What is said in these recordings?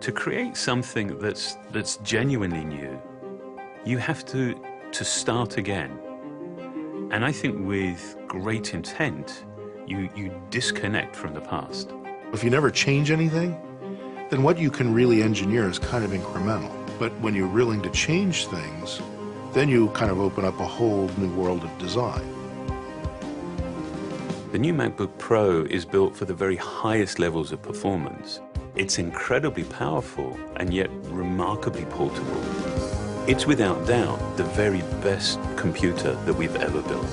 To create something that's genuinely new, you have to start again. And I think with great intent, you disconnect from the past. If you never change anything, then what you can really engineer is kind of incremental. But when you're willing to change things, then you kind of open up a whole new world of design. The new MacBook Pro is built for the very highest levels of performance. It's incredibly powerful and yet remarkably portable. It's without doubt the very best computer that we've ever built.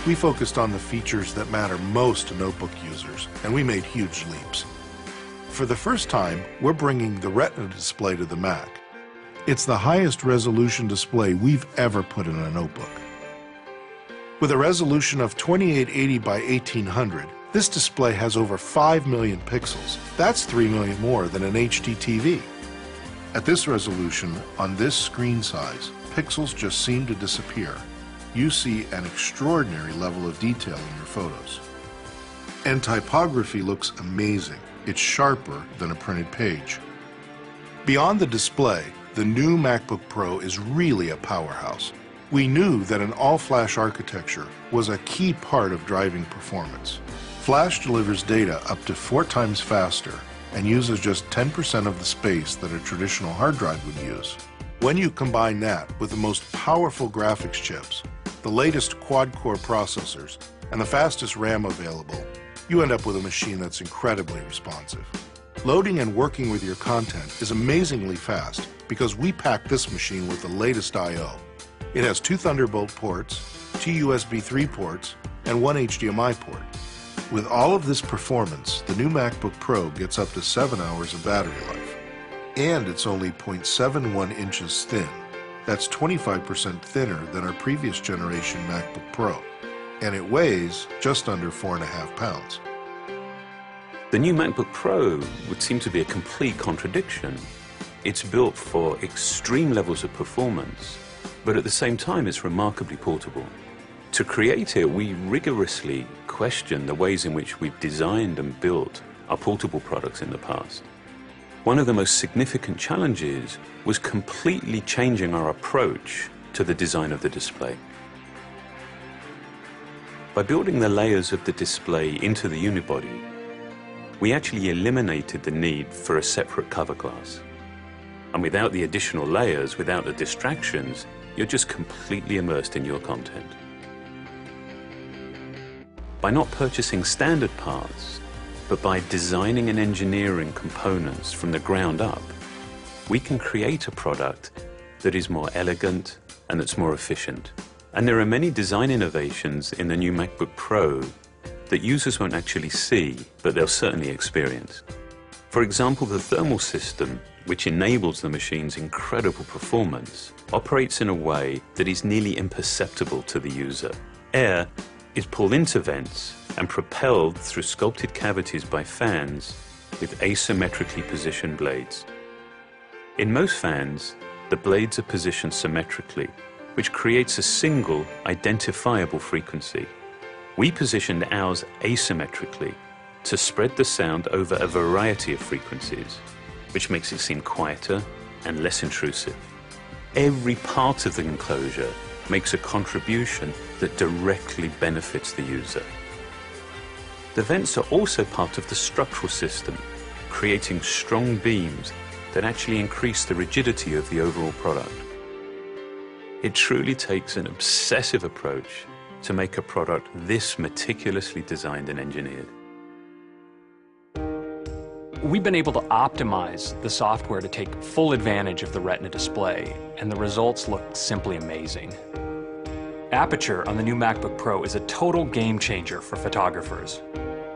We focused on the features that matter most to notebook users, and we made huge leaps. For the first time, we're bringing the Retina display to the Mac. It's the highest resolution display we've ever put in a notebook. With a resolution of 2880 by 1800, this display has over 5 million pixels. That's 3 million more than an HD TV. At this resolution, on this screen size, pixels just seem to disappear. You see an extraordinary level of detail in your photos. And typography looks amazing. It's sharper than a printed page. Beyond the display, the new MacBook Pro is really a powerhouse. We knew that an all-flash architecture was a key part of driving performance. Flash delivers data up to 4 times faster and uses just 10% of the space that a traditional hard drive would use. When you combine that with the most powerful graphics chips, the latest quad-core processors, and the fastest RAM available, you end up with a machine that's incredibly responsive. Loading and working with your content is amazingly fast because we packed this machine with the latest I/O. It has 2 Thunderbolt ports, 2 USB 3 ports, and 1 HDMI port. With all of this performance, the new MacBook Pro gets up to 7 hours of battery life. And it's only 0.71 inches thin. That's 25% thinner than our previous generation MacBook Pro. And it weighs just under 4.5 pounds. The new MacBook Pro would seem to be a complete contradiction. It's built for extreme levels of performance, but at the same time it's remarkably portable. To create it, we rigorously question the ways in which we've designed and built our portable products in the past. One of the most significant challenges was completely changing our approach to the design of the display. By building the layers of the display into the unibody, we actually eliminated the need for a separate cover glass. And without the additional layers, without the distractions, you're just completely immersed in your content. By not purchasing standard parts, but by designing and engineering components from the ground up, we can create a product that is more elegant and that's more efficient. And there are many design innovations in the new MacBook Pro that users won't actually see, but they'll certainly experience. For example, the thermal system, which enables the machine's incredible performance, operates in a way that is nearly imperceptible to the user. Air is pulled into vents and propelled through sculpted cavities by fans with asymmetrically positioned blades. In most fans, the blades are positioned symmetrically, which creates a single identifiable frequency. We positioned ours asymmetrically to spread the sound over a variety of frequencies, which makes it seem quieter and less intrusive. Every part of the enclosure makes a contribution that directly benefits the user. The vents are also part of the structural system, creating strong beams that actually increase the rigidity of the overall product. It truly takes an obsessive approach to make a product this meticulously designed and engineered. We've been able to optimize the software to take full advantage of the Retina display, and the results look simply amazing. Aperture on the new MacBook Pro is a total game changer for photographers.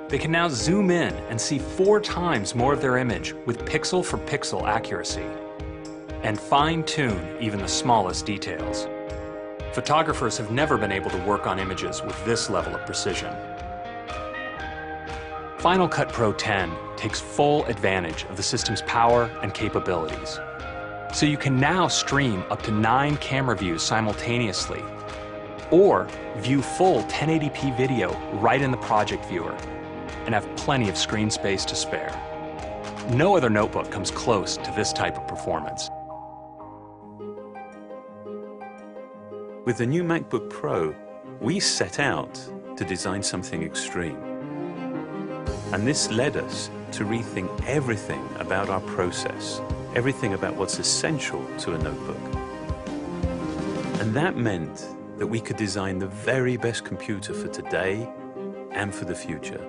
They can now zoom in and see 4 times more of their image with pixel-for-pixel accuracy, and fine-tune even the smallest details. Photographers have never been able to work on images with this level of precision. Final Cut Pro 10 takes full advantage of the system's power and capabilities. So you can now stream up to 9 camera views simultaneously, or view full 1080p video right in the project viewer, and have plenty of screen space to spare. No other notebook comes close to this type of performance. With the new MacBook Pro, we set out to design something extreme. And this led us to rethink everything about our process, everything about what's essential to a notebook. And that meant that we could design the very best computer for today and for the future.